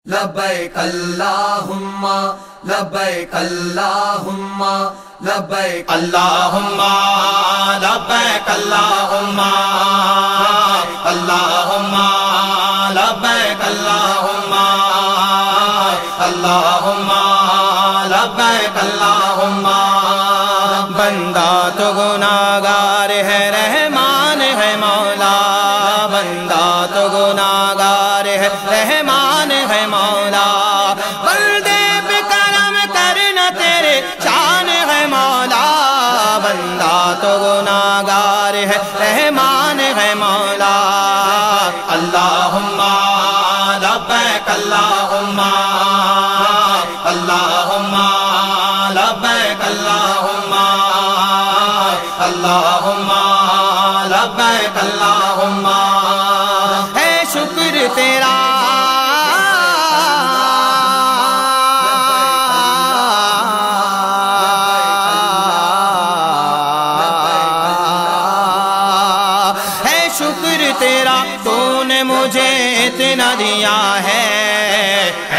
لبیک اللہم لبیک اللہم لبیک اللہم لبیک اللہم اللہم لبیک اللہم اللہم لبیک اللہم بندہ تو گناہگار ہے رحمان ہے مولا بندہ تو گناہگار ہے رحمان ہے مولا بندے پہ کرم کرنا تیرے شان ہے مولا بندہ تو گناہگار ہے رحمان ہے مولا اللہم لبیک اللہم اللہم لبیک اللہم اللہم لبیک اللہم ہے شکر تیرا ہے شکر تیرا تو نے مجھے اتنا دیا ہے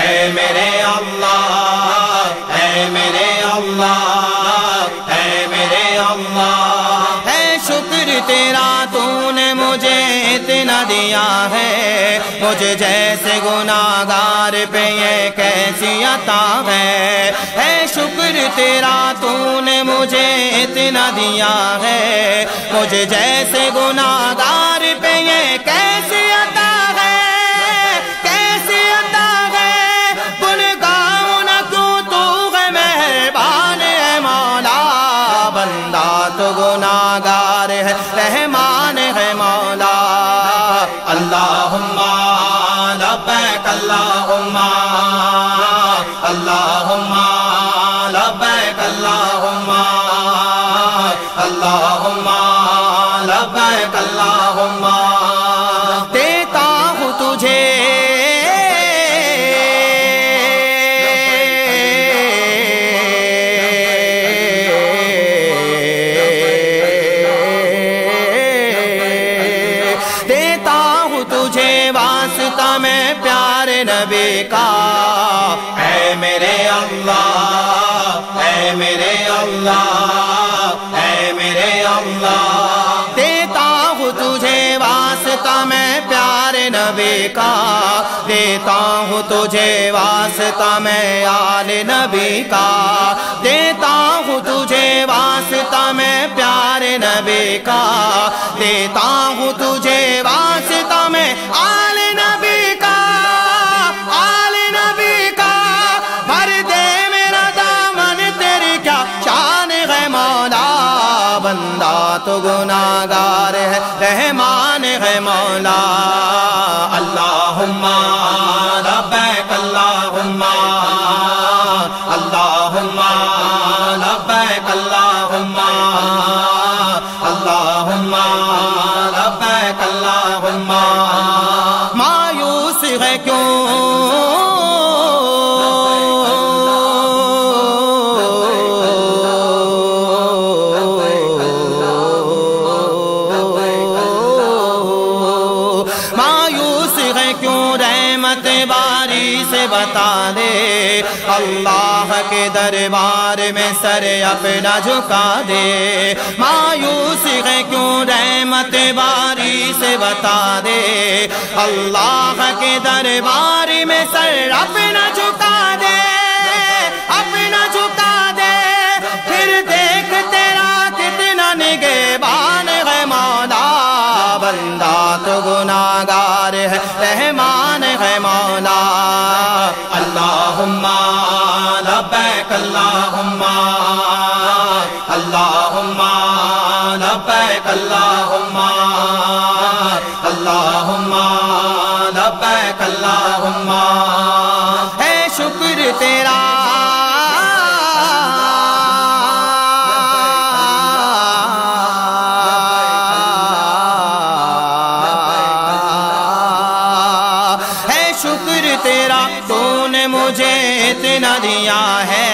اے میرے اللہ اے میرے اللہ اے میرے اللہ ہے شکر تیرا تو نے مجھے اتنا دیا ہے مجھے جیسے گناہگار پہ یہ کیسی عطا ہے شکر تیرا تو نے مجھے اتنا دیا ہے مجھے جیسے گناہگار پہ یہ کیسی عطا ہے کیسی عطا ہے گنہگار نہ کیوں تو ہے مہربان ہے مولا بندہ تو گناہگار ہے رحمان ہے مولا اللہم لبیک اللہم اللہم لبیک اللہم اللہم لبیک اللہم دیتا ہوں تجھے دیتا ہوں تجھے واسطہ میں پیارے نبی کا اے میرے اللہ اے میرے اللہ اے میرے اللہ دیتا ہوں تجھے واسطہ میں پیارے نبی کا دیتا ہوں تجھے واسطہ میں آل نبی کا دیتا ہوں تجھے واسطہ میں پیارے نبی کا دیتا ہوں تجھے واسطہ میں آل نبی کا آل نبی کا بھر دے میرا دامن تیری کیا شان ہے مولا بندہ تو گناہگار ہے رحمان ہے مولا اللہم لبیک اللہم اللہم لبیک اللہم اللہم لبیک اللہم مایوس ہے کیوں مایوس ہے کیوں رحمت باری سے بتا دے اللہ کے دربار میں سر اپنا جھکا دے مایوس ہے کیوں رحمت باری سے بتا دے اللہ کے دربار میں سر اپنا جھکا دے اپنا جھکا دے پھر دیکھ تیرا کتنا نگہبان ہے مولا بندہ تو گناہگار ہے رحمان ہے مولا اللہم لبیک اللہم اللہم لبیک اللہم اللہم لبیک اللہم ہے شکر تیرا شکر تیرا تو نے مجھے اتنا دیا ہے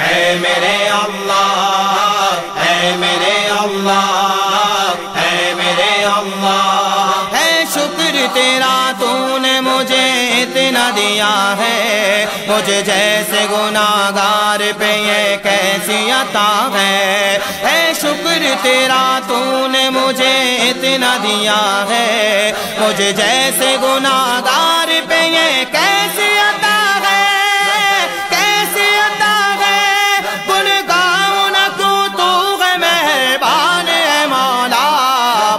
اے میرے اللہ اے میرے اللہ اے میرے اللہ ہے شکر تیرا تو نے مجھے اتنا اتنا دیا ہے، مجھے جیسے گناہگار پہ یہ کیسی عطا ہے، اے شکر تیرا تو نے مجھے اتنا دیا ہے، مجھے جیسے گناہگار پہ یہ کیسی عطا ہے، کیسی عطا ہے، گن گاؤں نہ تو ہے مہربان ہے مولا،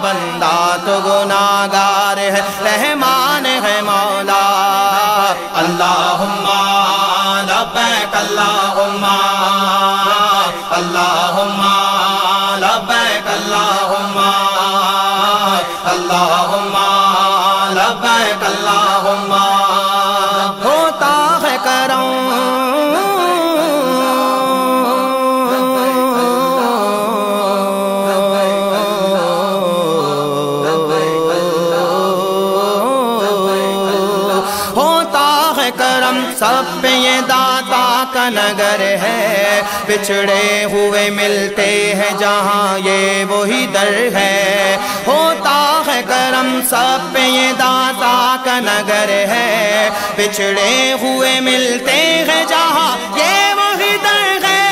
بندہ تو گناہگار ہے رحمان ہے مولا، اللہم لبیک اللہم اللہم لبیک اللہم اللہم لبیک اللہم، ہوتا ہے کرم کرم، سب پہ یہ داتا کا نگر ہے، بچھڑے ہوئے ملتے ہیں جہاں یہ وہی در ہے، ہوتا ہے کرم، سب پہ یہ داتا کا نگر ہے، بچھڑے ہوئے ملتے ہیں جہاں یہ وہی در ہے،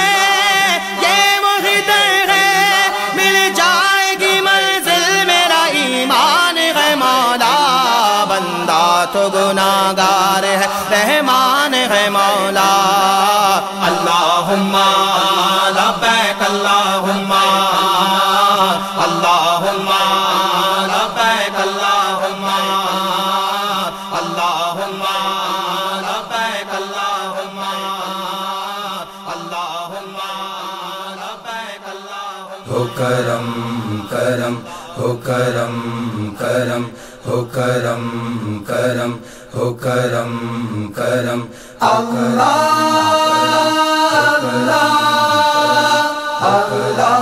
یہ وہی در ہے، مل جائے گی منزل میرا ایمان ہے مولا، بندہ تو گناہگار ہے رحمان ہے مولا، اللہم لبیک اللہم اللہم لبیک اللہم اللہم لبیک اللہم اللہم لبیک اللہم، ہو کرم کرم ہو کرم کرم ہو کرم کرم ہو کرم کرم، اللہ اللہ اللہ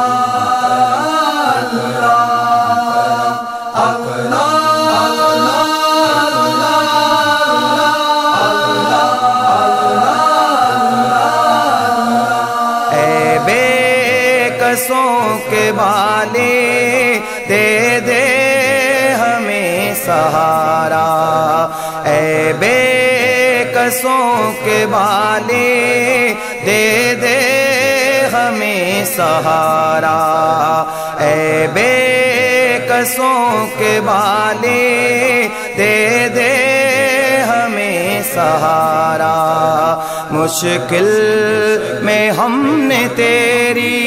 کے والے دے دے ہمیں سہارا، اے بے کسوں کے والے دے دے ہمیں سہارا، اے بے کسوں کے والے دے دے ہمیں سہارا، مشکل میں ہم نے تیری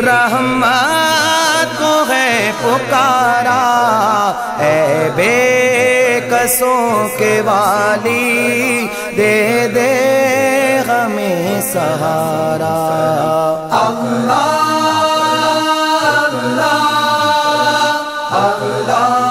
رحمت کو ہے پکارا، اے بے کسوں کے والی دے دے ہمیں سہارا، اللہ اللہ اللہ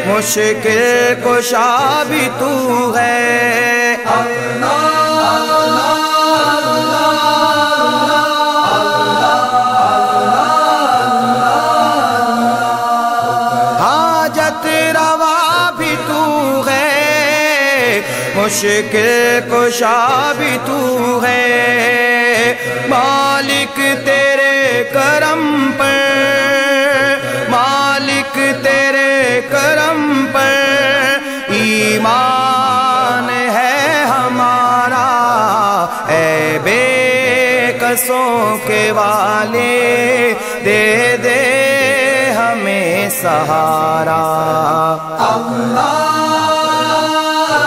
مشکل کشا بھی تو ہے، حاجت روا بھی تو ہے، مشکل کشا بھی تو ہے، مالک تیرے کرم پر، مالک تیرے کرم پر ایمان ہے ہمارا، اے بے کسوں کے والے دے دے ہمیں سہارا، اللہ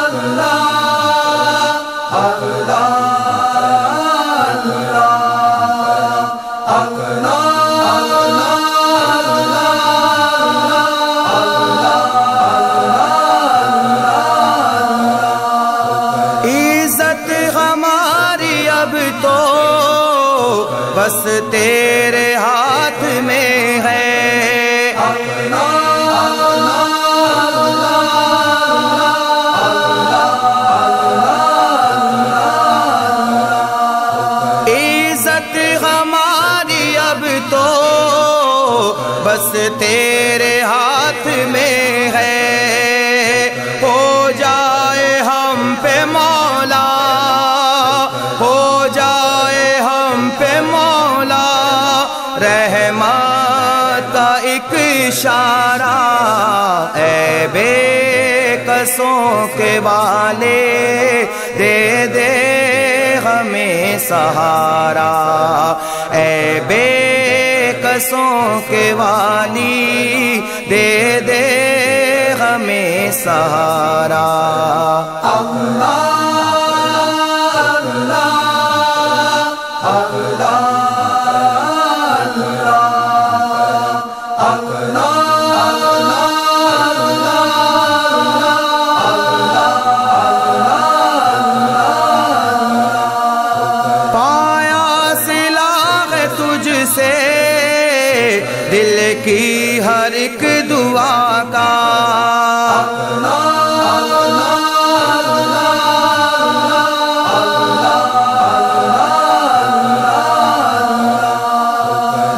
اللہ اللہ بس تیرے ہاتھ میں ہے، عزت ہماری اب تو بس تیرے ہاتھ میں ہے، قصوں کے والے دے دے ہمیں سہارا، اے بے قصوں کے والی دے دے ہمیں سہارا۔ اللہ دل کی ہر ایک دعا کا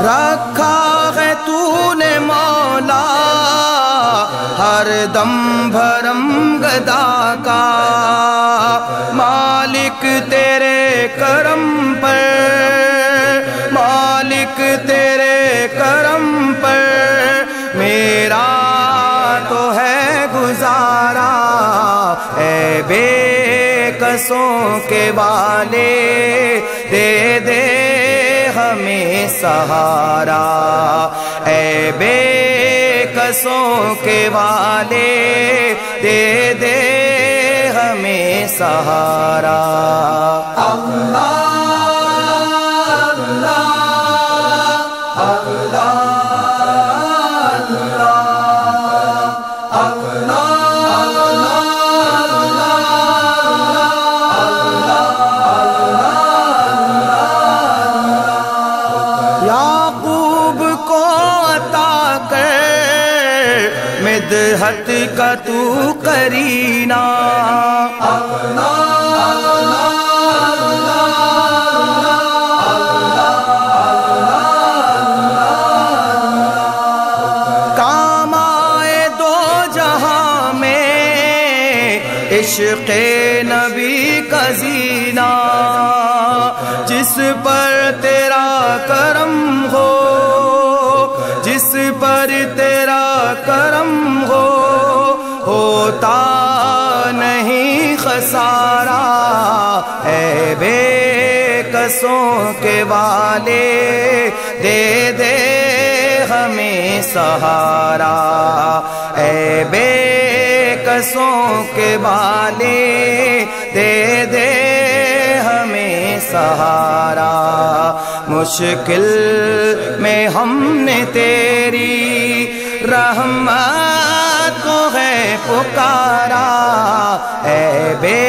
رکھا ہے تو نے مولا ہر دم بھرم گدا کا، مالک تیرے کرم پر، مالک تیرے کرم پر میرا تو ہے گزارا، اے بے قصوں کے والے دے دے ہمیں سہارا، اے بے قصوں کے والے دے دے ہمیں سہارا۔ اللہ یعقوب کو عطا کر مدحت کا تو کرینہ، کام آئے دو جہاں میں عشق نبی کا زینہ، جس پر تیرا کرم ہو، جس پر تیرا کرم ہو، ہوتا نہیں خسارہ، اے بے قصوں کے والے دے دے ہمیں سہارا، اے بے قصوں کے والے دے دے ہمیں سہارا۔ مشکل میں ہم نے تیری رحمت کو ہے پکارا، اے بے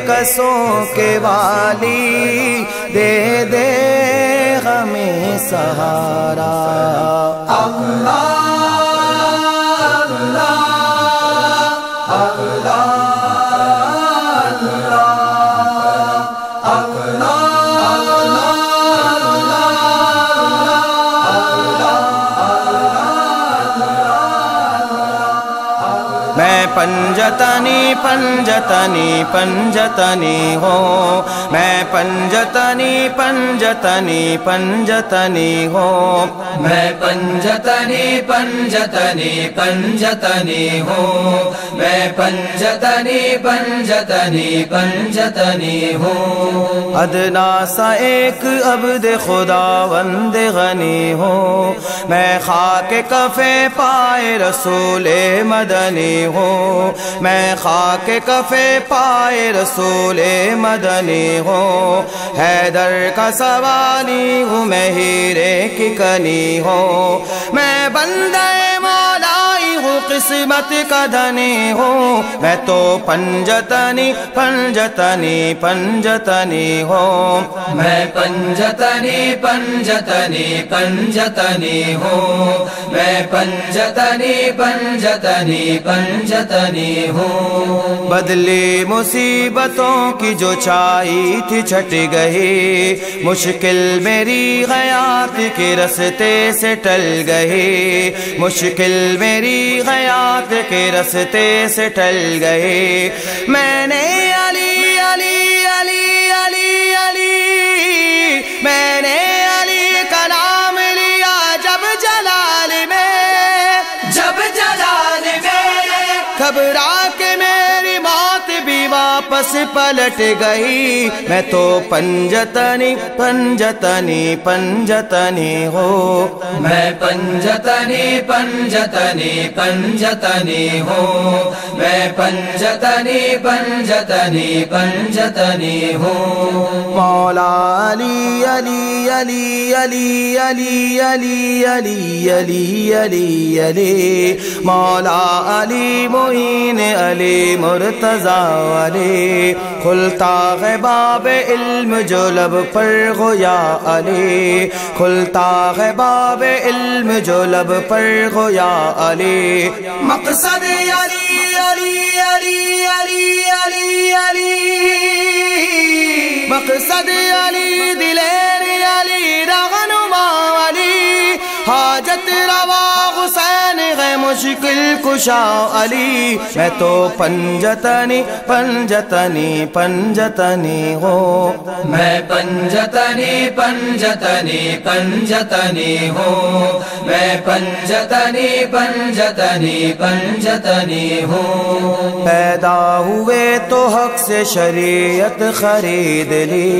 قصوں کے والی دے دے ہمیں سہارا۔ اللہ میں پنجتنی پنجتنی پنجتنی ہوں، میں پنجتنی پنجتنی پنجتنی ہوں، میں پنجتنی پنجتنی پنجتنی ہوں، میں پنجتنی پنجتنی پنجتنی ہوں، ادنا سا ایک عبد خداوند غنی ہوں، میں خاک کفے پائے رسول مدنی ہوں، میں خاک کفے پائے رسول مدنی ہوں، حیدر کا سوالی ہوں، میں ہیرے کی کنی ہوں، میں بندہ مولائی ہوں، قسمت کا دھنی ہوں، میں تو پنجتنی پنجتنی پنجتنی ہوں، میں پنجتنی پنجتنی پنجتنی ہوں، میں پنجتنی پنجتنی پنجتنی ہوں، بدلی مصیبتوں کی جو چاہی تھی چھٹ گئی، مشکل میری حیات کے رستے سے ٹل گئی، مشکل میری حیات کے رستے سے ٹل گئی، میں نے علی علی علی علی علی، میں نے علی کا نام لیا جب جلال میں، جب جلال میں گھبرا کے میری موت بھی واپس پلٹ گئی، میں تو پنجتنی پنجتنی پنجتنی ہو، میں پنجتنی پنجتنی پنجتنی ہوں، میں پنجتنی پنجتنی پنجتنی ہوں۔ مولا علی علی علی علی علی علی علی علی علی علی، مولا علی معین علی مرتضی علی، کھلتا ہے باب علم جو لب پر ہو یا علی، کھلتا ہے باب علم جو لب پر ہو یا علی، مقصد علی علی علی علی علی علی، مقصد علی دلیر علی رہنما علی، حاجت روا حسین ہے مشکل کشا علی، میں تو پنجتنی پنجتنی پنجتنی ہوں، میں پنجتنی پنجتنی پنجتنی ہوں، میں پنجتنی پنجتنی پنجتنی ہوں۔ پیدا ہوئے تو حق سے شریعت خرید لی،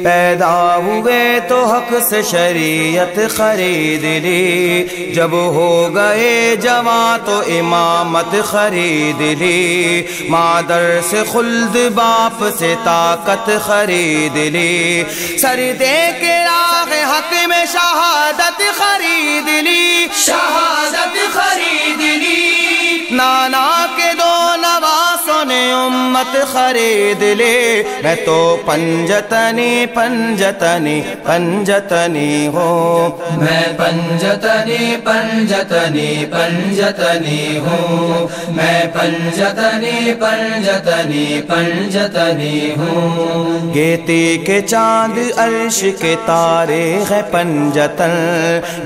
پیدا ہوئے تو حق سے شریعت خرید لی، جب ہو گئے جوان تو امامت خرید لی، مادر سے خلد باپ سے طاقت خرید لی، سر دے کے راہ حق میں شہادت خرید لی، شہادت خرید لی، نانا کے دو نواسوں نے امت خرید لے، میں تو پنجتنی پنجتنی پنجتنی ہوں، میں پنجتنی پنجتنی پنجتنی ہوں، میں پنجتنی پنجتنی پنجتنی ہوں۔ گیتی کے چاند عرش کے تارے ہیں پنجتن،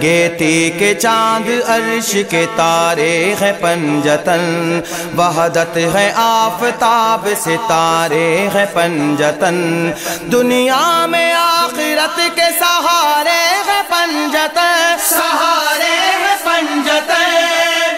گیتی کے چاند عرش کے تارے ہیں پنجتن، وحدت ہے آفتاب ستارے ہیں پنجتن، دنیا میں آخرت کے سہارے ہیں پنجتن، سہارے ہیں پنجتن،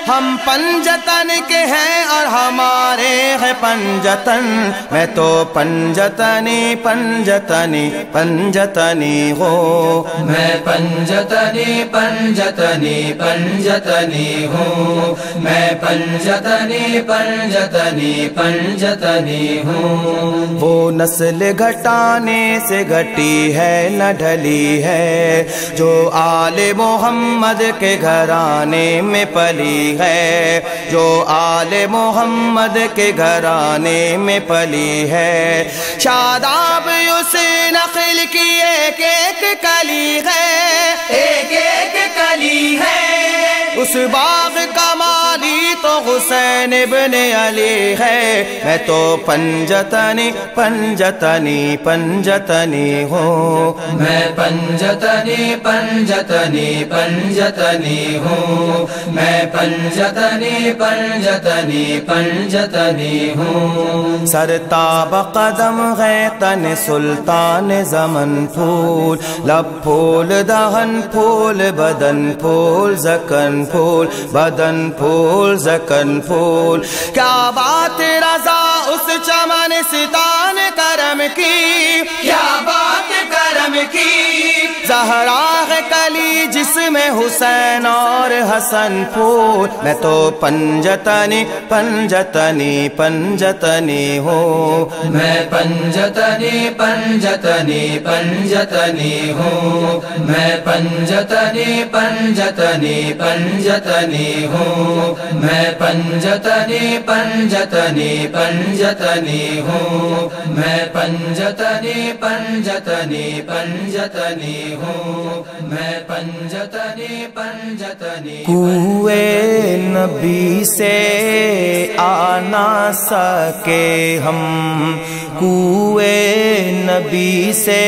ہم پنجتن کے ہیں اور ہمارے ہیں پنجتن، میں تو پنجتنی پنجتنی پنجتنی ہوں، میں پنجتنی پنجتنی پنجتنی ہوں، میں پنجتنی پنجتنی پنجتنی ہوں۔ وہ نسل گھٹانے سے گھٹی ہے نہ ڈھلی ہے، جو آل محمد کے گھرانے میں پلی ہے، جو آل محمد کے گھرانے میں پلی ہے، شاداب اس نخل کی ایک ایک کلی ہے، ایک ایک کلی ہے، اس باغ کا مالی تو حسین ابن علی ہے، میں تو پنجتنی پنجتنی پنجتنی ہوں، میں پنجتنی پنجتنی پنجتنی ہوں، میں پنجتنی پنجتنی پنجتنی ہوں۔ سرتاب قدم ہے تن سلطان زمن پھول، لب پھول دہن پھول بدن پھول زکن پھول بدن پھول زکن پھول، کیا بات رضا اس چمن ستان کرم کی، کیا بات کرم کی، زہرا ہے کلی جس میں حسین اور حسن پھول، میں تو پنجتنی پنجتنی پنجتنی ہوں، میں پنجتنی پنجتنی پنجتنی ہوں، میں پنجتنی پنجتنی پنجتنی ہوں، میں پنجتنی پنجتنی پنجتنی ہوں، میں پنجتنی پنجتنی پنجتنی ہوں، میں پنجتنی پنجتنی۔ کوئے نبی سے آ نہ سکے ہم، کوئے نبی سے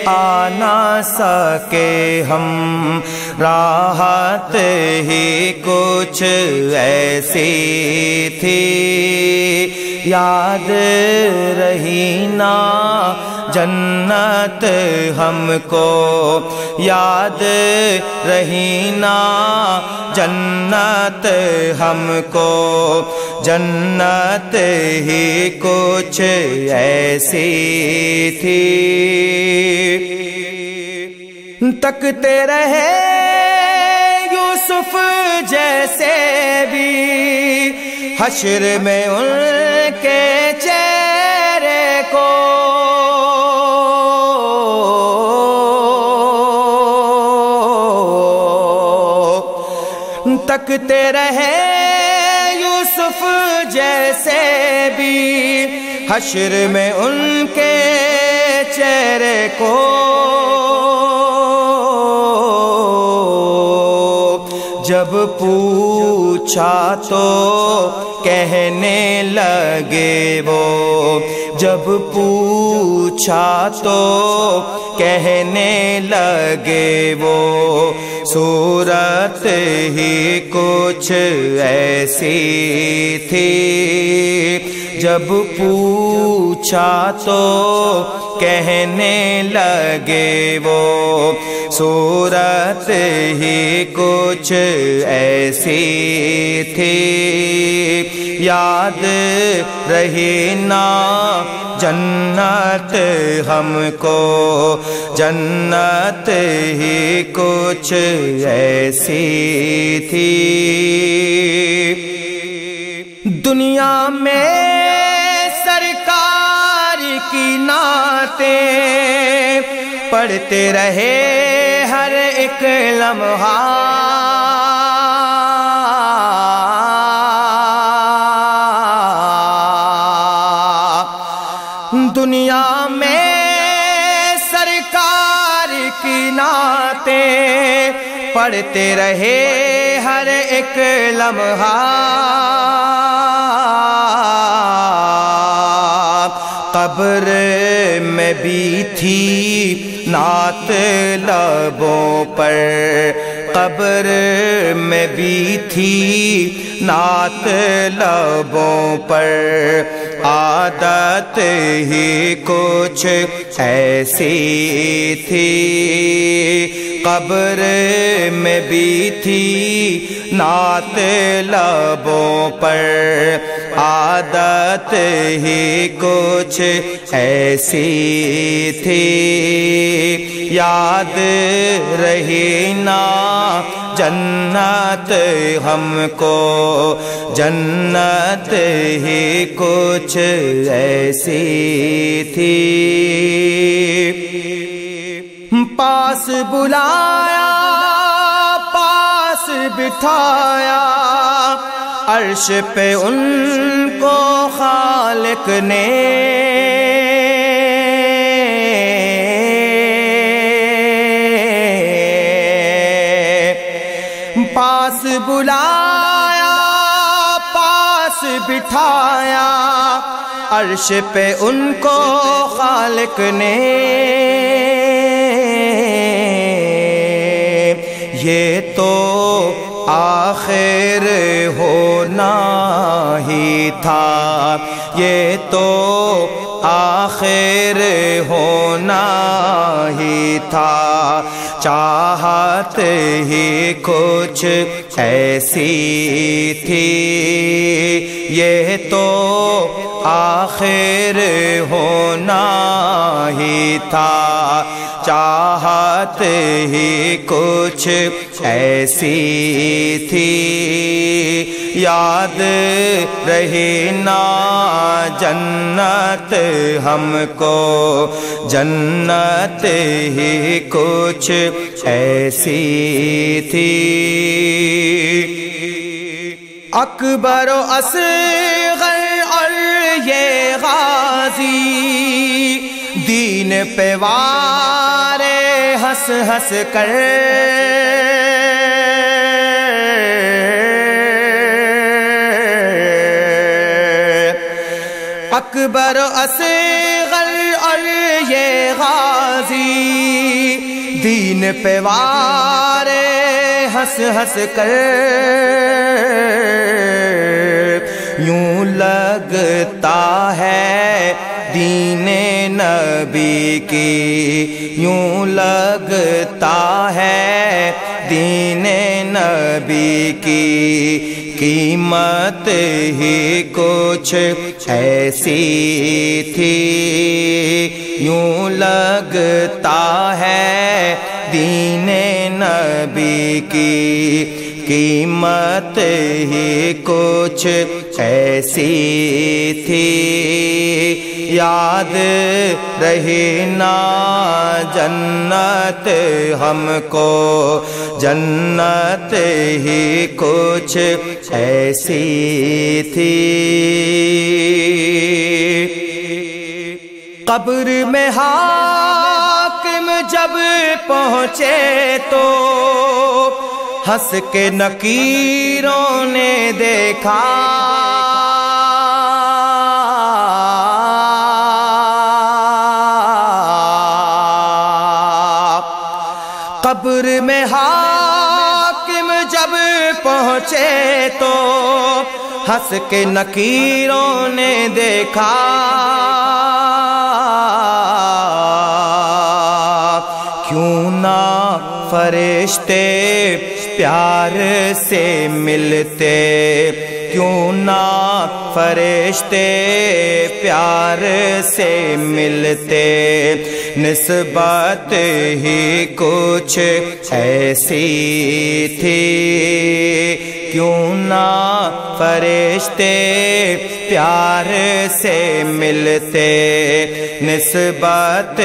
آ نہ سکے ہم، راحت ہی کچھ ایسی تھی، یاد رہی نا جنت ہم کو یاد رہی نا جنت ہم کو جنت ہی کچھ ایسی تھی تکتے رہے یوسف جیسے بھی حشر میں ان کے چہرے کو تکتے رہے یوسف جیسے بھی حشر میں ان کے چہرے کو جب پوچھا تو کہنے لگے وہ جب پوچھا تو کہنے لگے وہ صورت ہی کچھ ایسی تھی جب پوچھا تو کہنے لگے وہ صورت ہی کچھ ایسی تھی یاد رہی نا جنت ہم کو جنت ہی کچھ ایسی تھی دنیا میں سرکار کی نعتیں پڑھتے رہے ہر ایک لمحہ دنیا میں سرکار کی نعتیں پڑھتے رہے ہر ایک لمحہ قبر میں بھی تھی نعت لبوں پر قبر میں بھی تھی نعت لبوں پر عادت ہی کچھ ایسی تھی قبر میں بھی تھی نعت لبوں پر عادت ہی کچھ ایسی تھی یاد رہی نا جنت ہم کو جنت ہی کچھ ایسی تھی پاس بلایا پاس بٹھایا عرش پہ ان کو خالق نے پاس بلایا پاس بٹھایا عرش پہ ان کو خالق نے یہ تو آخر ہونا ہی تھا یہ تو آخر ہونا ہی تھا چاہت ہی کچھ ایسی تھی یہ تو آخر ہونا ہی تھا چاہت ہی کچھ ایسی تھی یاد رہی نا جنت ہم کو جنت ہی کچھ ایسی تھی اکبر و اصغر اور یہ غازی دین پہ وارے ہنس ہنس کر اکبر و اصغر اور یہ غازی دین پہ وارے ہنس ہنس کر یوں لگتا ہے دین نبوی نبی کی یوں لگتا ہے دین نبی کی قیمت ہی کچھ ایسی تھی یوں لگتا ہے دین نبی کی قیمت ہی کچھ ایسی تھی یاد رہے نا جنت ہم کو جنت ہی کچھ ایسی تھی قبر میں حاکم جب پہنچے تو ہنس کے نکیروں نے دیکھا قبر میں حاکم جب پہنچے تو ہنس کے نکیروں نے دیکھا کیوں نہ فرشتے پیار سے ملتے کیوں نہ فرشتے پیار سے ملتے نسبت ہی کچھ ایسی تھی کیوں نہ فرشتے پیار سے ملتے نسبت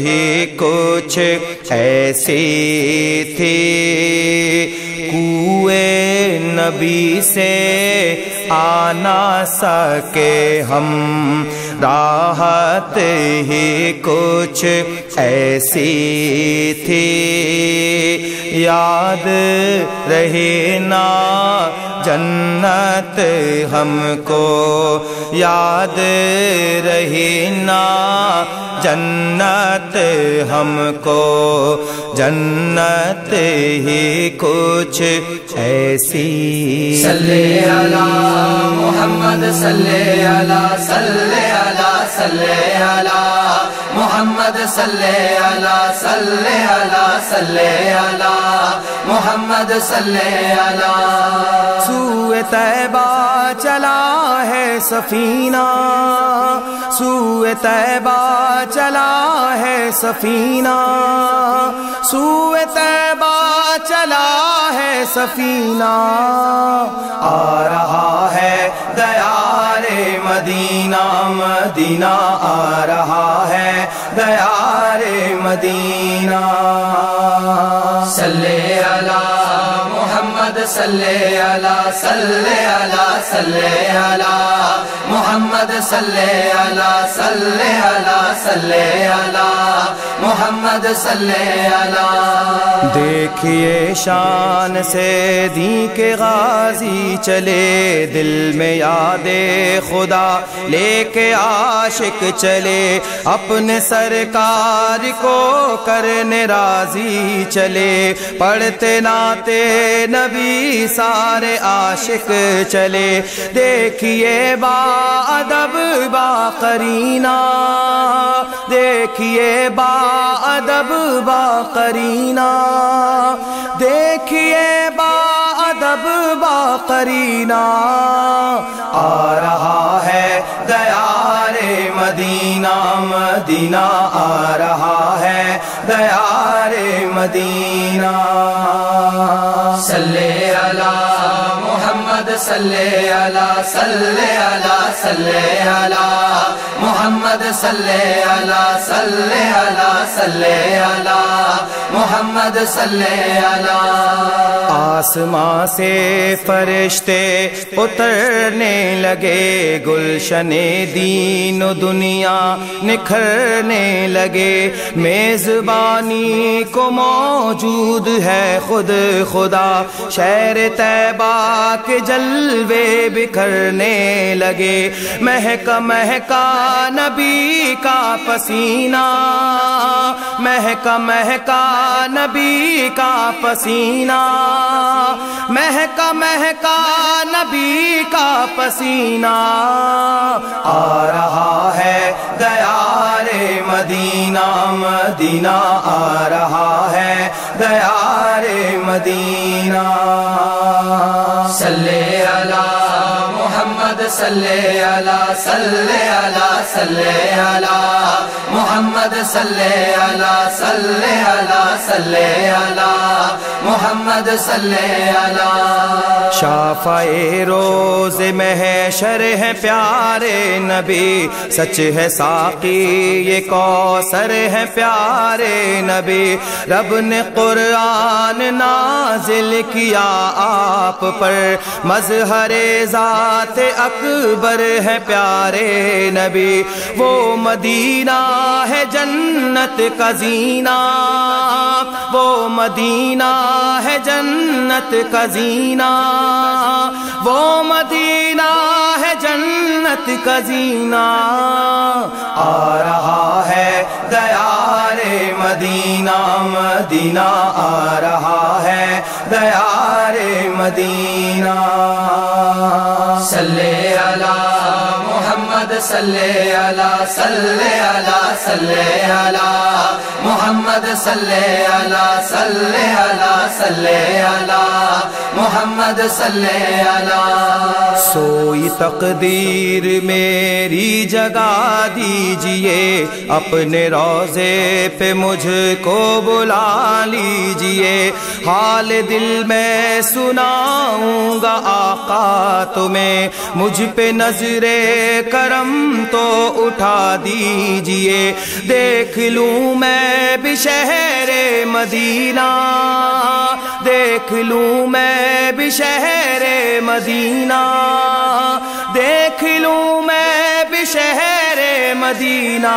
ہی کچھ ایسی تھی کوئے نبی سے آ نہ سکے ہم راحت ہی کچھ ایسی تھی یاد رہے نا جنت ہم کو یاد رہے نا جنت ہم کو جنت ہی کچھ ایسی صلی علی محمد صلی علی صلی علی صلی علی محمد صلی علی صلی علی صلی علی محمد صلی علی سوئے طیبہ چلا ہے سفینہ سوئے طیبہ چلا ہے سفینہ سوئے طیبہ چلا ہے سفینہ آ رہا ہے دیار مدینہ مدینہ آ رہا ہے دیار مدینہ صلی علی محمد صلی علی صلی علی صلی علی محمد صلی علی صلی علی صلی علی محمد صلی علی دیکھیے شان سے دین کے غازی چلے دل میں یاد خدا لے کے عاشق چلے اپنے سرکار کو کرنے راضی چلے پڑھتے ناتے نبی سارے عاشق چلے دیکھیے با ادب با قرینہ دیکھیے با ادب با قرینہ دیکھیے با ادب با قرینہ آ رہا ہے دیار مدینہ مدینہ آ رہا ہے دیار مدینہ صلی علی محمد صلی علی صلی علی صلی علی محمد صلی علی صلی علی صلی علی محمد صلی علی آسمان سے فرشتے اترنے لگے گلشن دین و دنیا نکھرنے لگے میزبانی کو موجود ہے خود خدا شہر طیبہ کے جلوے بکھرنے لگے مہکا مہکا نبی کا پسینہ مہکا مہکا نبی کا پسینہ مہکا مہکا نبی کا پسینہ آ رہا ہے دیار مدینہ مدینہ آ رہا ہے دیار مدینہ صلی علی محمد صلی علی صلی علی صلی علی محمد صلی علی صلی علی صلی علی محمد صلی علی شافع روز محشر ہے پیارے نبی سچ ہے ساقی یہ کوثر ہے پیارے نبی رب نے قرآن نازل کیا آپ پر مظہر ذات اکبر ہے پیارے نبی وہ مدینہ ہے جنت کا زینہ وہ مدینہ ہے جنت کا زینہ وہ مدینہ ہے جنت کا زینہ آ رہا ہے دیار مدینہ مدینہ آ رہا ہے دیار مدینہ صلی علی محمد صلی علی صلی علی صلی علی محمد صلی علی صلی علی صلی علی محمد صلی علی سوئی تقدیر میری جگا دیجئے اپنے روضے پہ مجھ کو بلا لیجئے حال دل میں سناؤں گا آقا تمہیں مجھ پہ نظر کرم تو اٹھا دیجئے دیکھ لوں میں بھی شہر مدینہ دیکھ لوں میں بھی شہر مدینہ دیکھ لوں میں بھی شہر مدینہ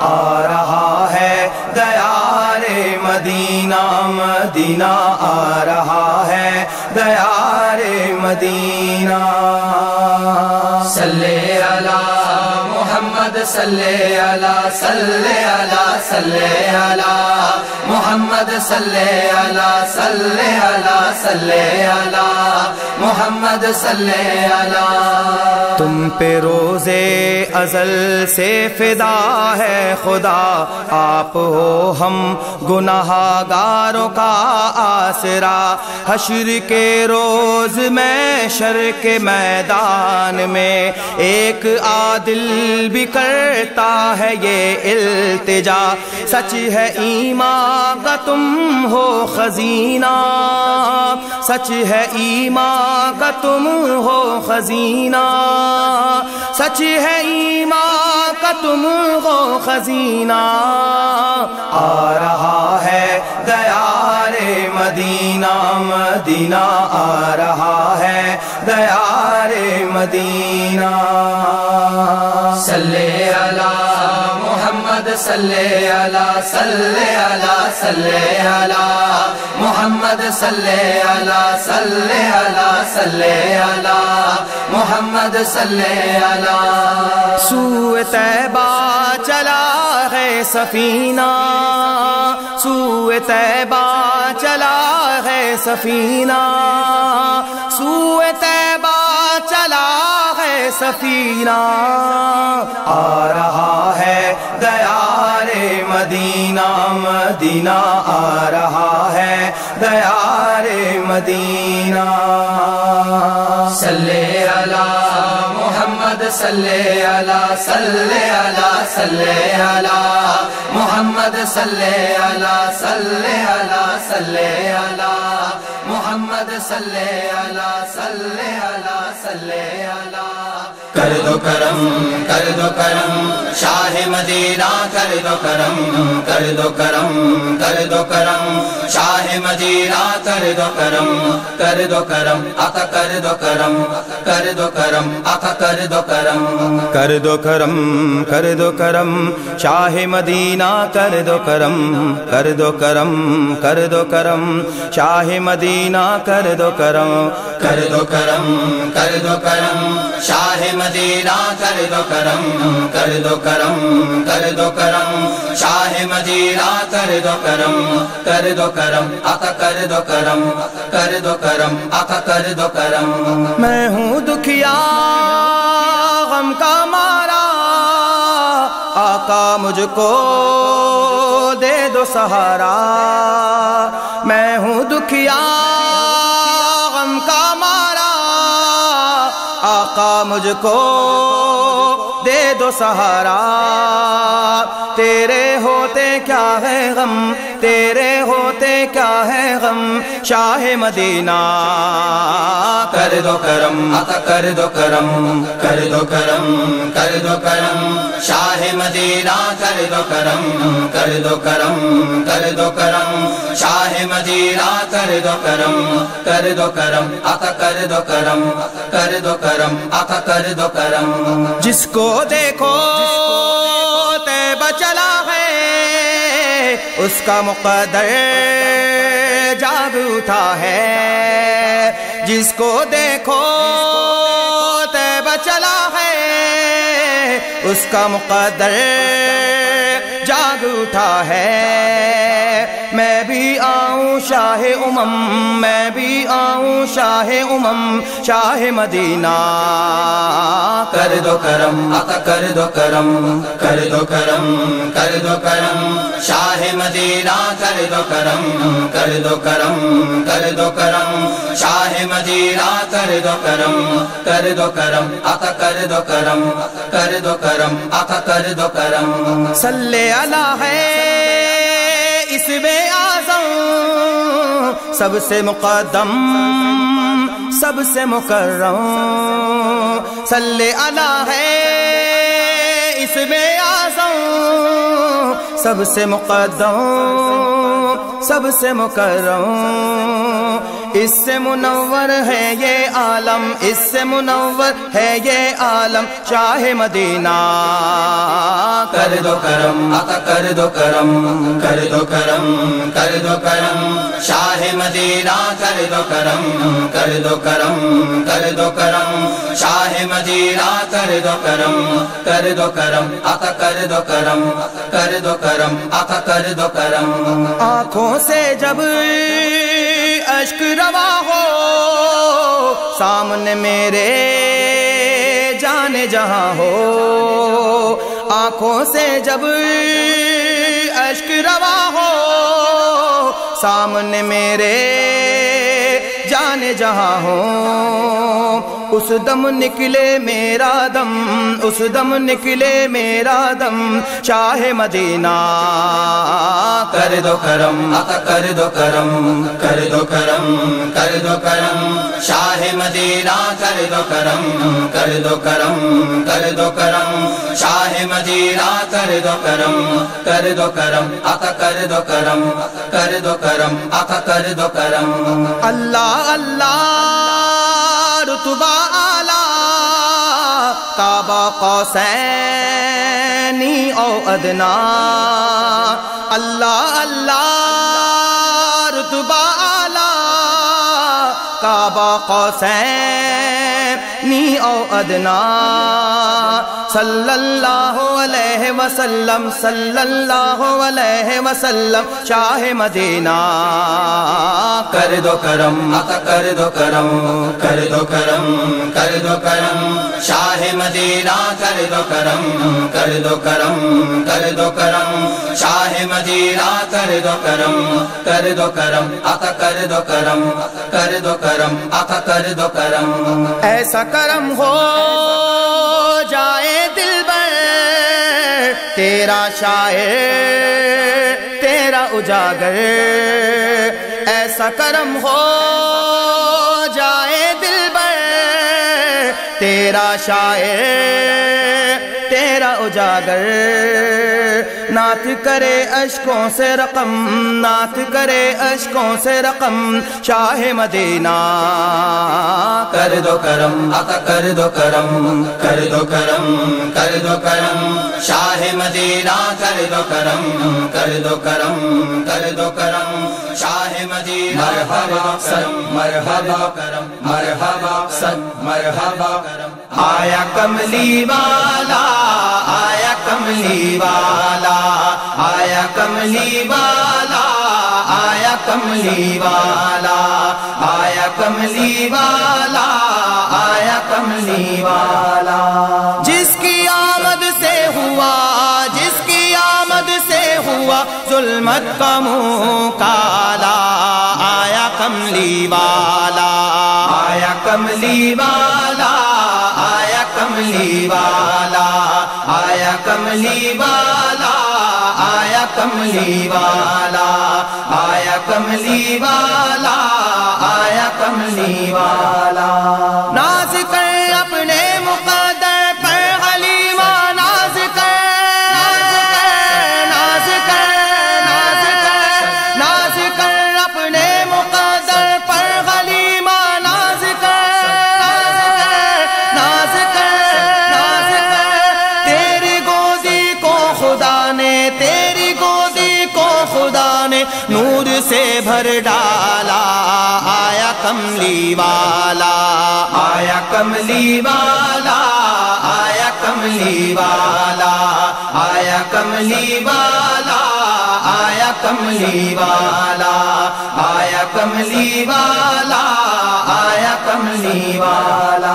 آ رہا ہے دیار مدینہ مدینہ آ رہا ہے دیار مدینہ صلی علی محمد صلی علی صلی علی صلی علی محمد صلی علی صلی علی صلی علی محمد صلی علی تم پہ روزے ازل سے فدا ہے خدا آپ ہو ہم گناہگاروں کا آسرا حشر کے روز میں شر کے میدان میں ایک عادل بھی کرتا ہے یہ التجا سچ ہے ایمان کا تم ہو خزینہ سچ ہے ایمان کا تم ہو خزینہ سچ ہے ایمان کا تم ہو خزینہ آ رہا ہے دیار مدینہ مدینہ آ رہا ہے دیار مدینہ صلی علی محمد صلی علی صلی علی صلی علی محمد صلی علی صلی علی صلی علی محمد صلی علی سوئے طیبہ چلا ہے سفینہ سوئے طیبہ چلا ہے سفینہ سوئے طیبہ چلا ہے سفینہ آ رہا ہے دیار مدینہ مدینہ آ رہا ہے دیار مدینہ صلی علی محمد صلی علی صلی علی صلی علی محمد صلی علی صلی علی صلی علی محمد صلی علی صلی علی صلی علی کر دو کرم شاہ مدینہ کر دو کرم کر دو کرم کر دو کرم شاہ مدینہ کر دو کرم آقا کر دو کرم کر دو کرم آقا کر دو کرم کر دو کرم کر دو کرم شاہ مدینہ کر دو کرم کر دو کرم کر دو کرم شاہ مدینہ کر دو کرم کر دو کرم کر دو کرم شاہ مدینہ کر دو کرم کر دو کرم کر دو کرم شاہ مدینہ کر دو کرم آقا کر دو کرم کر دو کرم آقا کر دو کرم میں ہوں دکھیا غم کا مارا آقا مجھ کو دے دو سہارا، میں ہوں دکھیا غم کا مارا، آقا مجھ کو دے دو سہارا، تیرے ہوتے کیا ہے غم، تیرے ہوتے کیا ہے غم، شاہ مدینہ کر دو کرم، آقا کر دو کرم، کر دو کرم، کر دو کرم، شاہ مدینہ کر دو کرم، کر دو کرم، کر دو کرم، شاہ مدینہ کر دو کرم، کر دو کرم، آقا کر دو کرم، کر دو کرم، آقا کر دو کرم۔ جس کو دیکھو طیبہ چلا ہے، اس کا مقدر جاگ اٹھا ہے، جس کو دیکھو طیبہ چلا ہے، اس کا مقدر جاگ اٹھا ہے، میں بھی آؤں شاہ امم، میں بھی آؤں شاہ امم، شاہ مدینہ کر دو کرم، آقا کر دو کرم، کر دو کرم، کر دو کرم، شاہ مدینہ کر دو کرم، کر دو کرم، کر دو کرم، شاہ مدینہ کر دو کرم، کر دو کرم، آقا کر دو کرم، کر دو کرم، آقا کر دو کرم۔ صلی اللہ ہے اسم اعظم، سب سے مقدم سب سے مکرم، صلی اللہ ہے اسم اعظم، سب سے مقدم سب سے مکرم، اس سے منور ہے یہ عالم، اس سے منور ہے یہ عالم، شاہ مدینہ کر دو کرم، آقا کر دو کرم، کر دو کرم، کر دو کرم، شاہ مدینہ کر دو کرم، کر دو کرم، کر دو کرم، شاہ مدینہ کر دو کرم، کر دو کرم، آقا کر دو کرم، کر دو کرم، آقا کر دو کرم۔ آنکھوں سے جب اشک روا ہو، سامنے میرے جانے جہاں ہو، آنکھوں سے جب اشک روا ہو، سامنے میرے جانے جہاں ہو، اس دم نکلے میرا دم، اس دم نکلے میرا دم، شاہ مدینہ کر دو کرم، آقا کر دو کرم، کر دو کرم، کر دو کرم، شاہ مدینہ کر دو کرم، کر دو کرم، کر دو کرم، شاہ مدینہ کر دو کرم، کر دو کرم، آقا کر دو کرم، کر دو کرم، آقا کر دو کرم۔ اللہ اللہ رتبہ اعلیٰ، کعبہ قوسین او ادنا، اللہ اللہ رتبہ اعلیٰ، کعبہ قوسین او ادنا، صلی اللہ علیہ وسلم، صلی اللہ علیہ وسلم، شاہ مدینہ کر دو کرم، آقا کر دو کرم، کر دو کرم، کر دو کرم، شاہ مدینہ کر دو کرم، کر دو کرم، کر دو کرم، شاہ مدینہ کر دو کرم، کر دو کرم، آقا کر دو کرم، کر دو کرم، آقا کر دو کرم۔ ایسا کرم ہو جائے دلبر، تیرا شاعر تیرا اجاگر، ایسا کرم ہو جائے دلبر، تیرا شاعر تیرا اجاگر، نعت کرے اشکوں سے رقم، نعت کرے اشکوں سے رقم، شاہ مدینہ کر دو کرم، آقا کر دو کرم، کر دو کرم، کر دو کرم، شاہ مدینہ کر دو کرم، کر دو کرم، کر دو کرم، شاہ مدینہ مرحبا سن مرحبا کرم، مرحبا سن مرحبا کرم، آیا کملی والا، آیا کملی والا، آیا کملی والا، آیا کملی والا، آیا کملی والا، آیا کملی والا، جس کی آمد سے ہوا، جس کملی والا آیا کملی والا آیا کملی والا آیا کملی والا آیا کملی والا آیا کملی والا ناز کر اپنے مقدر پر حلیمہ ناز کر ناز کر ناز کر ناز کر اپنے مقدر پر حلیمہ ناز کر ناز کر ناز کر تیری گودی کو خدا نے تیری گودی کو خدا نے نور سے بھر ڈالا آیا کملی والا آیا کملی والا آیا کملی والا آیا کملی والا آیا کملی والا آیا کملی والا آیا کملی والا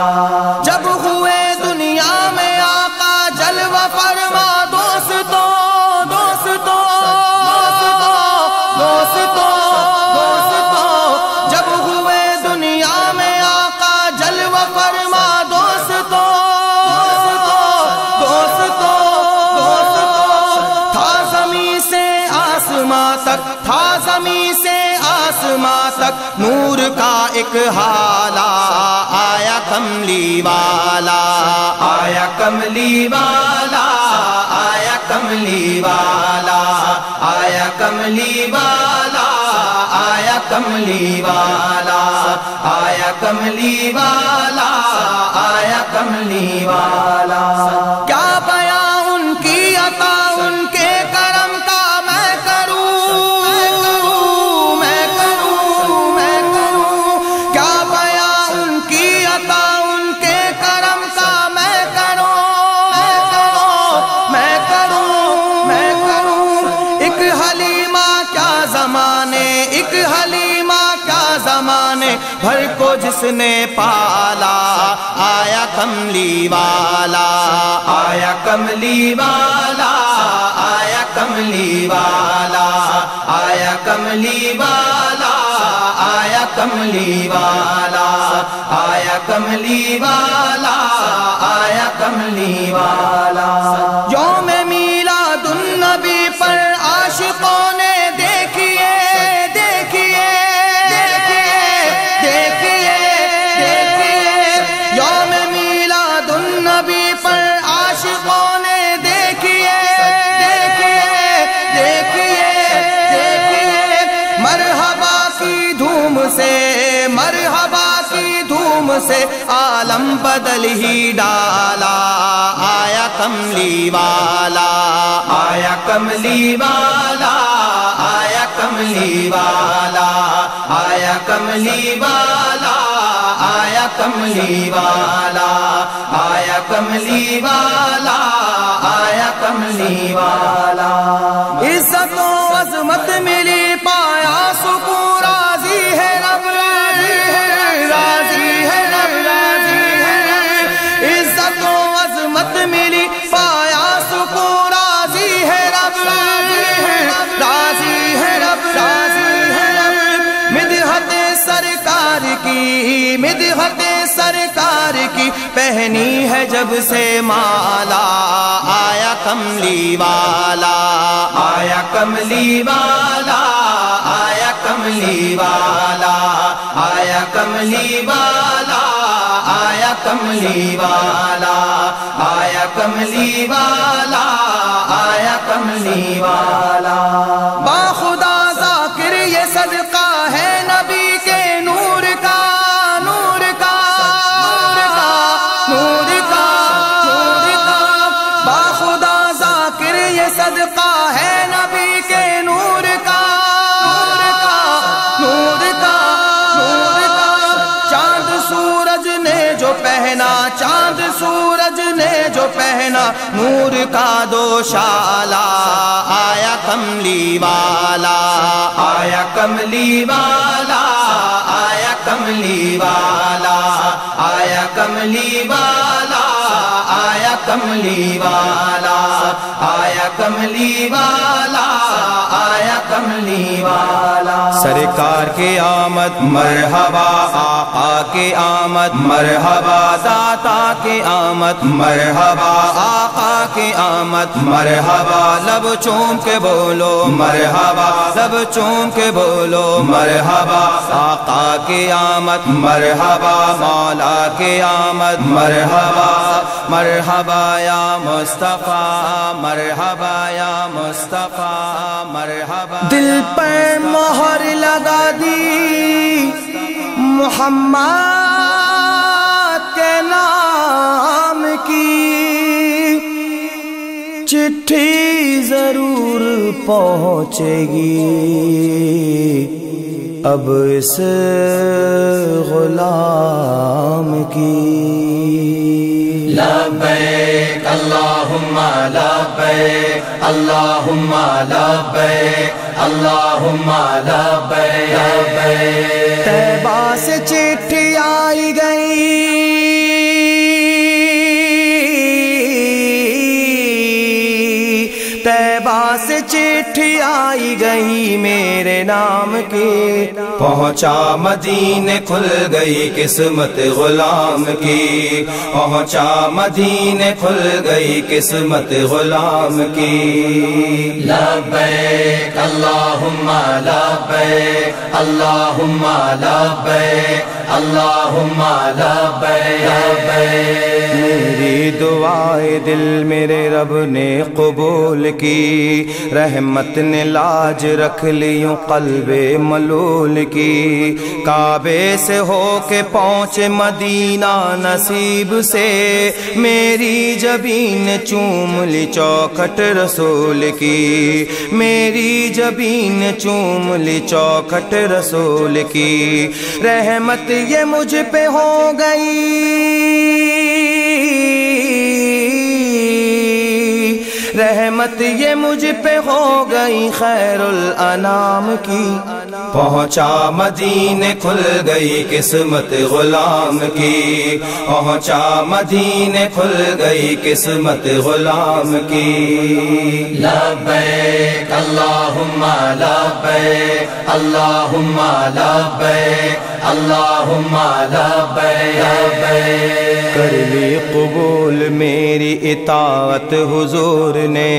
جب ہوئے دنیا میں آقا جلوہ فرما دوستو دوستو دوستو دوستو دوستو جب ہوئے دنیا میں آقا جلوہ فرما دوستو دوستو دوستو دوستو تھا زمین سے آسماں تک تھا زمین سے آسماں تک نور کا ایک حالہ آیا کملی والا آیا کملی والا آیا کملی والا آیا کملی والا آیا کملی والا آیا کملی والا آیا کملی والا کیا بیان ان کی عطا ان کے کرم کا میں کروں میں کروں میں کروں کیا بیان ان کی عطا ان کے کرم کا میں کروں میں کروں میں کروں ایک حلیمہ کیا زمانے ایک حلیمہ کیا زمانے بھر کو جس نے پالا آیا کملی والا آیا کملی والا آیا کملی والا آیا کملی والا آیا کملی والا آیا کملی والا آیا کملی والا یوم میلاد النبی پر عاشقوں نے دیکھیے دیکھیے دیکھیے دیکھیے دیکھیے یوم میلاد النبی پر عاشقوں نے دیکھیے دیکھیے دیکھیے دیکھیے مرحبا کی دھوم سے مرحبا کی دھوم سے عالم بدل ہی ڈالا آیا کملی والا آیا کملی والا آیا کملی والا آیا کملی والا آیا کملی والا آیا کملی والا آیا کملی والا عزت و عظمت ملی پایا سکون راضی ہے رب راضی ہے رب راضی ہے عزت و عظمت ملی پایا سکون راضی ہے رب راضی ہے رب راضی ہے رب مدحت سرکار کی مدحت سرکار کی پہنی ہے جب سے مالا آیا کملی والا آیا کملی والا آیا کملی والا آیا کملی والا آیا کملی والا آیا کملی والا آیا کملی والا با خدا ذاکر یہ صدقہ ہے نبی کے نور کا نور کا نور کا نور کا نور کا با خدا ذاکر یہ صدقہ ہے نبی کے نور کا نور کا نور کا نور کا چاند سورج نے جو پہنا چاند سورج نے جو پہنا نور کا دوشالا آیا کملی والا آیا کملی والا آیا کملی والا آیا کملی والا آیا کملی والا، آیا کملی والا، آیا کملی والا۔ سرکار کی آمد مرحبا، آقا کی آمد مرحبا، داتا کی آمد مرحبا، آقا کی آمد مرحبا، لب چوم کے بولو مرحبا، لب چوم کے بولو مرحبا، آقا کی آمد مرحبا، مولا کی آمد مرحبا، مرحبا یا مصطفیٰ، مرحبا یا مصطفیٰ، مرحبا۔ دل پر مہر لگا دی محمد کے نام کی، چٹھی ضرور پہنچے گی اب اس غلام کی۔ لبیک اللہم لبیک، اللہم لبیک، اللہم لبیک۔ طیبہ سے چٹھی آئی گئی، طیبہ سے چٹھی آئی گئی میرے نام کی، پہنچا مدینے کھل گئی قسمت غلام کی، پہنچا مدینے کھل گئی قسمت غلام کی۔ لبیک اللہم لبیک، اللہم لبیک، اللہم لبیک۔ میری دعائے دل میرے رب نے قبول کی، رحمت نے لاج رکھ لیوں قلب ملول کی، کعبے سے ہو کے پہنچے مدینہ نصیب سے، میری جبین چوم لی چوکھٹ رسول کی، میری جبین چوم لی چوکھٹ رسول کی، رحمت یہ مجھ پہ ہو گئی، رحمت یہ مجھ پہ ہو گئی خیر الانام کی، پہنچا مدینے کھل گئی قسمت غلام کی، پہنچا مدینے کھل گئی قسمت غلام کی۔ لبیک اللہم لبیک، اللہم لبیک، اللہم لبیک۔ کر لی قبول میری اطاعت حضور نے،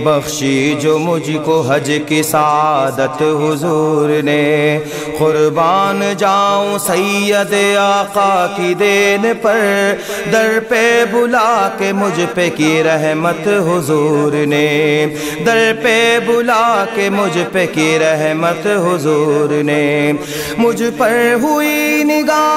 بخشی جو مجھ کو حج کی سعادت حضور نے، قربان جاؤں سید آقا کی دین پر، در پہ بلا کے مجھ پہ کی رحمت حضور نے، در پہ بلا کے مجھ پہ کی رحمت حضور نے، مجھ پر ہوئی نگاہ،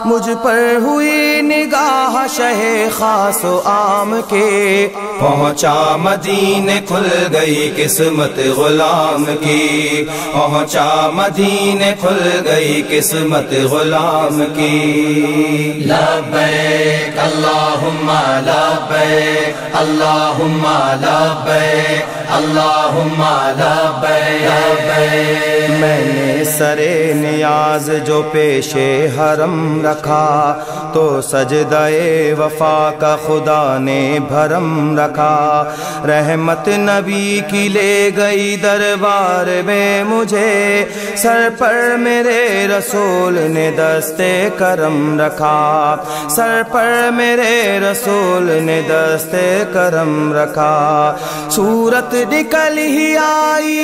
مجھ پر ہوئی نگاہ شہ خاص و عام کے، پہنچا مدینے کھل گئی قسمت غلام کی، پہنچا مدینے کھل گئی قسمت غلام کی۔ لبیک اللہم لبیک، اللہم لبیک، اللہم لبیک۔ میں نے سرے نیاز جو پیش حرم رکھا، تو سجدہ وفا کا خدا نے بھرم رکھا، رحمت نبی کی لے گئی دربار میں مجھے، سر پر میرے رسول نے دستے کرم رکھا، سر پر میرے رسول نے دستے کرم رکھا، صورت نکل ہی آئی،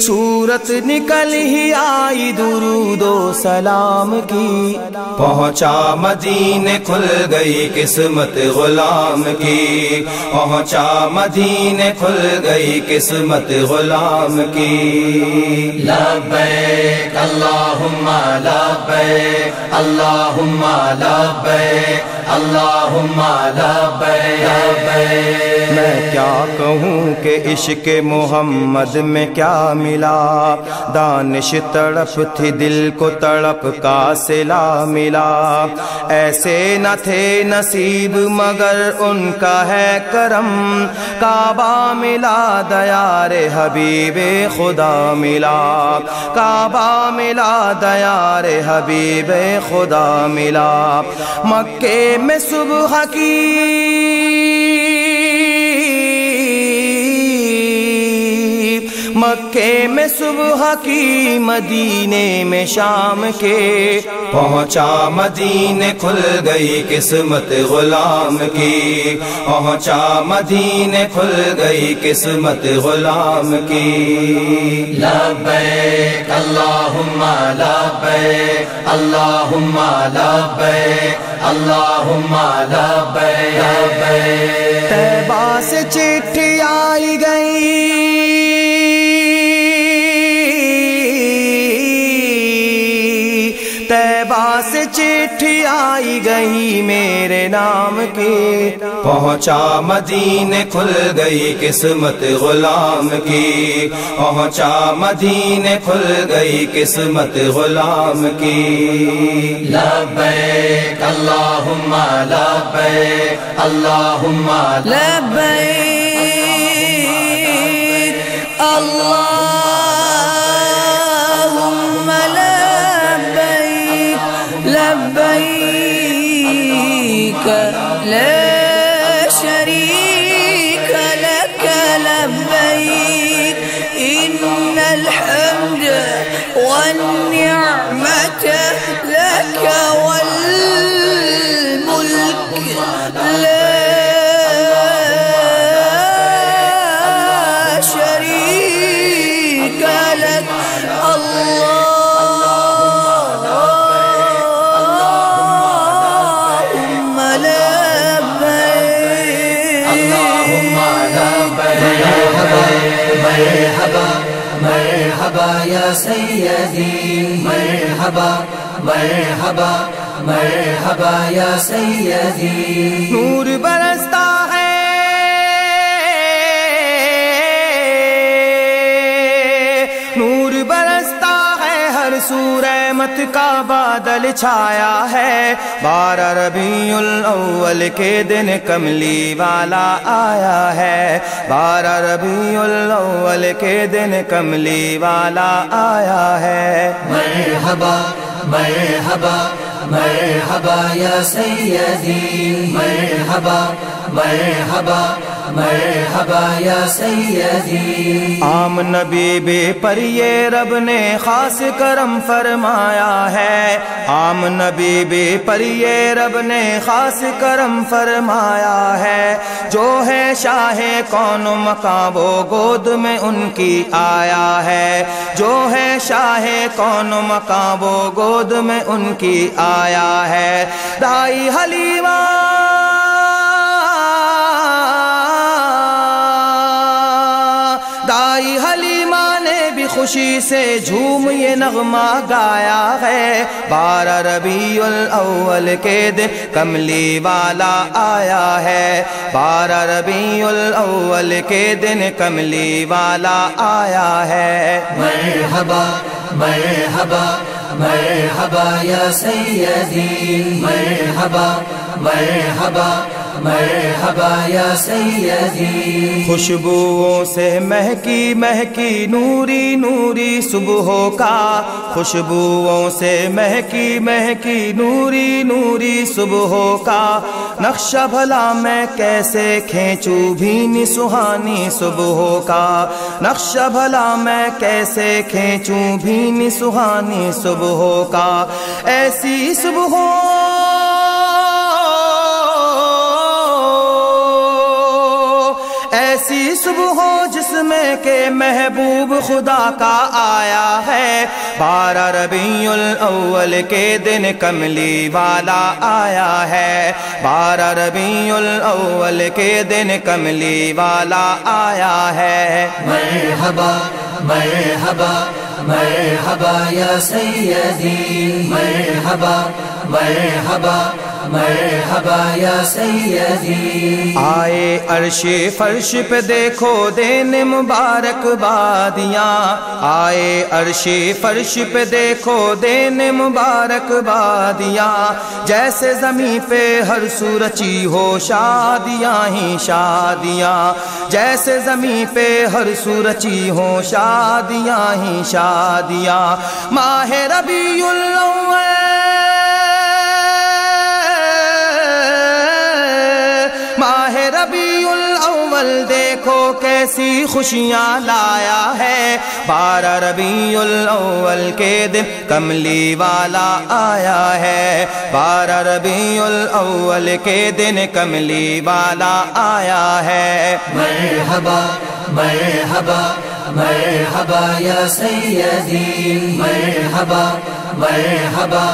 صورت نکل ہی آئی درود و سلام کی، پہنچا مدینے کھل گئی قسمت غلام کی، پہنچا مدینے کھل گئی قسمت غلام کی۔ لبیک اللہم لبیک، اللہم لبیک، اللہم لبیک۔ میں کیا کہوں کہ عشق محمد میں کیا ملا، دانش تڑپ تھی دل کو تڑپ کا صلہ ملا، ایسے نہ تھے نصیب مگر ان کا ہے کرم، کعبہ ملا دیار حبیب خدا ملا، کعبہ ملا دیار حبیب خدا ملا، مکے میں صبح کی مکے میں صبح کی، مدینے میں شام کے، پہنچا مدینے کھل گئی قسمت غلام کی، پہنچا مدینے کھل گئی قسمت غلام کی۔ لبیک اللہم لبیک، اللہم لبیک، اللہم لبیک۔ طیبہ سے چٹھی آئی گئی، طیبہ سے چٹھی آئی گئی میرے نام کی، پہنچا مدینے کھل گئی قسمت غلام کی، پہنچا مدینے کھل گئی قسمت غلام کی۔ لبیک اللہم لبیک، اللہم لبیک اللہم لبیک، لبیک لا شریک لک لبیک، ان الحمد والنعمة لك والملك لا شريك لك، اللهم لبيك، اللہم لبیک۔ مرحبا مرحبا یا سیدی، مرحبا مرحبا مرحبا یا سیدی۔ نور برستا ہے نور برستا ہے ہر سو، رحمت کا بادل چھایا ہے، 12 ربیع الاول کے دن کملی والا آیا ہے، 12 ربیع الاول کے دن کملی والا آیا ہے۔ مرحبا مرحبا مرحبا یا سیدی، مرحبا مرحبا مرحبا یا سیدی۔ عام نبی بے پر یہ رب نے خاص کرم فرمایا ہے، عام نبی بے پر یہ رب نے خاص کرم فرمایا ہے، جو ہے شاہ کون و مقام وہ گود میں ان کی آیا ہے، جو ہے شاہ کون و مقام وہ گود میں ان کی آیا ہے۔ دائی حلیمہ دائی حلیمہ نے بھی خوشی سے جھوم یہ نغمہ گایا ہے، 12 ربیع الاول کے دن کملی والا آیا ہے، 12 ربیع الاول کے دن کملی والا آیا ہے۔ مرحبا مرحبا مرحبا یا سیدی، مرحبا مرحبا مرحبا یا سیدی۔ خوشبوؤں سے مہکی مہکی نوری نوری صبحوں کا، خوشبوؤں سے مہکی مہکی نوری نوری صبحوں کا، نقشہ بھلا میں کیسے کھینچوں بھینی سہانی صبحوں کا، نقشہ بھلا میں کیسے کھینچوں بھینی سہانی صبحوں کا، ایسی صبحوں ایسی صبح ہو جس میں کہ محبوب خدا کا آیا ہے، 12 ربیع الاول کے دن کملی والا آیا ہے، 12 ربیع الاول کے دن کملی والا آیا ہے۔ مرحبا مرحبا مرحبا یا سیدی، مرحبا مرحبا مرحبا یا سیدی. آئے عرش فرش پہ دیکھو دینے مبارک بادیاں، آئے عرش فرش پہ دیکھو دینے مبارک بادیاں، جیسے زمین پہ ہر سو رچی ہو شادیاں ہی شادیاں، جیسے زمین پہ ہر سو رچی ہو شادیاں ہی شادیاں. ماہ ربیع الاول، ماہ ربیع الاول دیکھو کیسی خوشیاں لایا ہے. 12 ربیع الاول کے دن کملی والا آیا ہے. 12 ربیع الاول کے دن کملی والا آیا ہے. مرحبا مرحبا مرحبا یا سیدی. مرحبا مرحبا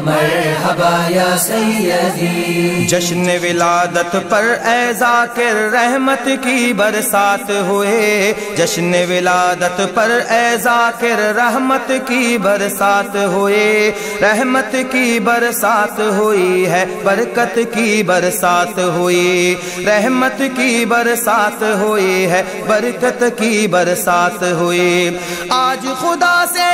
مرحبا یا سیدی. جشن ولادت پر اے ذاکر رحمت کی برسات ہوئے، جشن ولادت پر اے ذاکر رحمت کی برسات ہوئے، رحمت کی برسات ہوئی ہے، برکت کی برسات ہوئی، رحمت کی برسات ہوئی ہے، برکت کی برسات ہوئی. آج خدا سے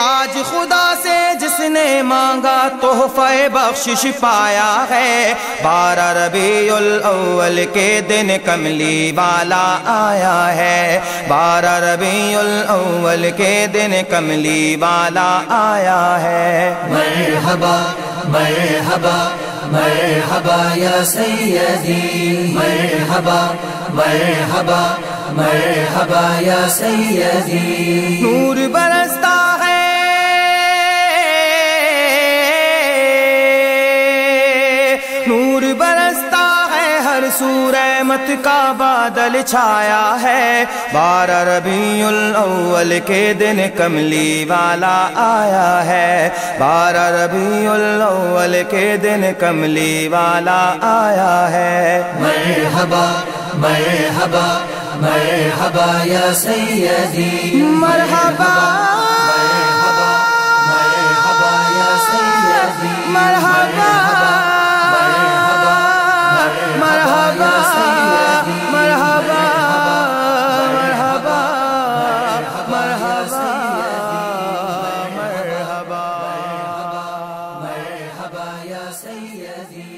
آج خدا سے جس نے مانگا تحفہ بخشش پایا ہے. 12 ربیع الاول کے دن کملی والا آیا ہے. 12 ربیع الاول کے دن کملی والا آیا ہے. مرحبا مرحبا مرحبا یا سیدی. مرحبا مرحبا مرحبا یا سیدی. نور برستا ہے، نور برستا ہے، ہر سو رحمت کا بادل چھایا ہے. 12 ربیع الاول کے دن کملی والا آیا ہے. 12 ربیع الاول کے دن کملی والا آیا ہے. مرحبا مرحبا مرحبا یا سیدی. مرحبا مرحبا مرحبا یا سیدی. مرحبا مرحبا مرحبا مرحبا مرحبا مرحبا مرحبا یا سیدی.